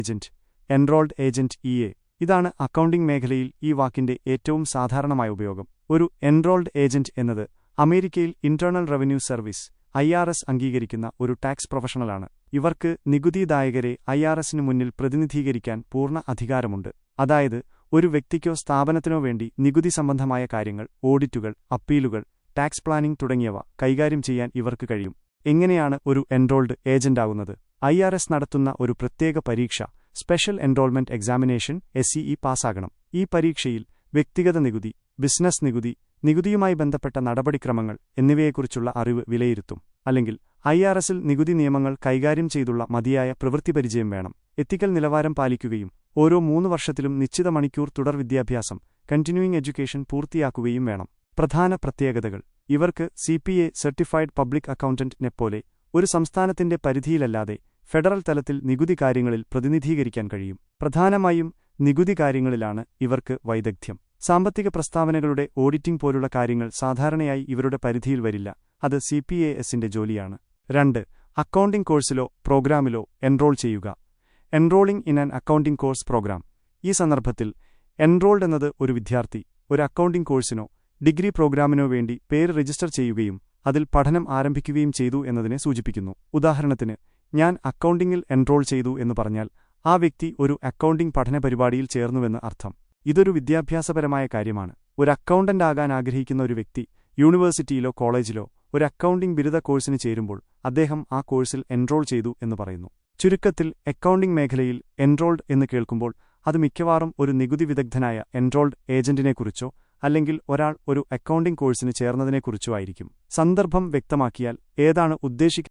Agent, enrolled agent ഇതാണ് accounting മേഖലയിൽ ഈ വാക്കിന്റെ ഏറ്റവും സാധാരണമായ ഉപയോഗം. ഒരു എൻറോൾഡ് ഏജന്റ് എന്നത് അമേരിക്കയിൽ ഇന്റേണൽ റവന്യൂ സർവീസ് IRS അംഗീകരിക്കുന്ന ഒരു ടാക്സ് പ്രൊഫഷണലാണ്. ഇവർക്ക് നികുതിദായകരെ IRSനു മുന്നിൽ പ്രതിനിധീകരിക്കാൻ പൂർണ്ണ അധികാരമുണ്ട്. അതായത് ഒരു വ്യക്തിക്കോ സ്ഥാപനത്തിനോ വേണ്ടി നികുതി സംബന്ധമായ കാര്യങ്ങൾ, ഓഡിറ്റുകൾ, അപ്പീലുകൾ, ടാക്സ് പ്ലാനിംഗ് തുടങ്ങിയവ കൈകാര്യം ചെയ്യാൻ ഇവർക്ക് കഴിയും. എങ്ങനെയാണ് ഒരു എൻറോൾഡ് ഏജന്റാകുന്നത്? IRS നടത്തുന്ന ഒരു പ്രത്യേക പരീക്ഷ, സ്പെഷ്യൽ എൻറോൾമെന്റ് എക്സാമിനേഷൻ SEE പാസ്സാകണം. ഈ പരീക്ഷയിൽ വ്യക്തിഗത നികുതി, ബിസിനസ് നികുതി, നികുതിയുമായി ബന്ധപ്പെട്ട നടപടിക്രമങ്ങൾ എന്നിവയെക്കുറിച്ചുള്ള അറിവ് വിലയിരുത്തും. അല്ലെങ്കിൽ IRSൽ നികുതി നിയമങ്ങൾ കൈകാര്യം ചെയ്തുള്ള മതിയായ പ്രവൃത്തിപരിചയം വേണം. എത്തിക്കൽ നിലവാരം പാലിക്കുകയും ഓരോ 3 വർഷത്തിലും നിശ്ചിത മണിക്കൂർ തുടർ വിദ്യാഭ്യാസം കണ്ടിന്യൂയിങ് എഡ്യൂക്കേഷൻ പൂർത്തിയാക്കുകയും വേണം. പ്രധാന പ്രത്യേകതകൾ: ഇവർക്ക് CPA സർട്ടിഫൈഡ് പബ്ലിക് അക്കൗണ്ടന്റിനെപ്പോലെ ഒരു സംസ്ഥാനത്തിന്റെ പരിധിയിലല്ലാതെ ഫെഡറൽ തലത്തിൽ നികുതി കാര്യങ്ങളിൽ പ്രതിനിധീകരിക്കാൻ കഴിയും. പ്രധാനമായും നികുതി കാര്യങ്ങളിലാണ് ഇവർക്ക് വൈദഗ്ധ്യം. സാമ്പത്തിക പ്രസ്താവനകളുടെ ഓഡിറ്റിംഗ് പോലുള്ള കാര്യങ്ങൾ സാധാരണയായി ഇവരുടെ പരിധിയിൽ വരില്ല. അത് CPASന്റെ ജോലിയാണ്. 2. അക്കൗണ്ടിംഗ് കോഴ്സിലോ പ്രോഗ്രാമിലോ എൻറോൾ ചെയ്യുക. Enrolling in an accounting course programme. ഈ സന്ദർഭത്തിൽ എൻറോൾഡ് എന്നത് ഒരു വിദ്യാർത്ഥി ഒരു അക്കൗണ്ടിംഗ് കോഴ്സിനോ ഡിഗ്രി പ്രോഗ്രാമിനോ വേണ്ടി പേര് രജിസ്റ്റർ ചെയ്യുകയും അതിൽ പഠനം ആരംഭിക്കുകയും ചെയ്തു എന്നതിനെ സൂചിപ്പിക്കുന്നു. ഉദാഹരണത്തിന്, ഞാൻ അക്കൗണ്ടിംഗിൽ എൻറോൾ ചെയ്തു എന്ന് പറഞ്ഞാൽ ആ വ്യക്തി ഒരു അക്കൗണ്ടിംഗ് പഠന പരിപാടിയിൽ ചേർന്നുവെന്ന് അർത്ഥം. ഇതൊരു വിദ്യാഭ്യാസപരമായ കാര്യമാണ്. ഒരു അക്കൗണ്ടന്റ് ആകാൻ ആഗ്രഹിക്കുന്ന ഒരു വ്യക്തി യൂണിവേഴ്സിറ്റിയിലോ കോളേജിലോ ഒരു അക്കൗണ്ടിംഗ് ബിരുദ കോഴ്സിന് ചേരുമ്പോൾ അദ്ദേഹം ആ കോഴ്സിൽ എൻറോൾ ചെയ്തു എന്ന് പറയുന്നു. ചുരുക്കത്തിൽ, അക്കൗണ്ടിംഗ് മേഖലയിൽ എൻറോൾഡ് എന്ന് കേൾക്കുമ്പോൾ അത് മിക്കവാറും ഒരു നികുതി വിദഗ്ധനായ എൻറോൾഡ് ഏജന്റിനെക്കുറിച്ചോ അല്ലെങ്കിൽ ഒരാൾ ഒരു അക്കൗണ്ടിംഗ് കോഴ്സിന് ചേർന്നതിനെക്കുറിച്ചോ ആയിരിക്കും. സന്ദർഭം വ്യക്തമാക്കിയാൽ ഏതാണ് ഉദ്ദേശിക്കുന്നത്?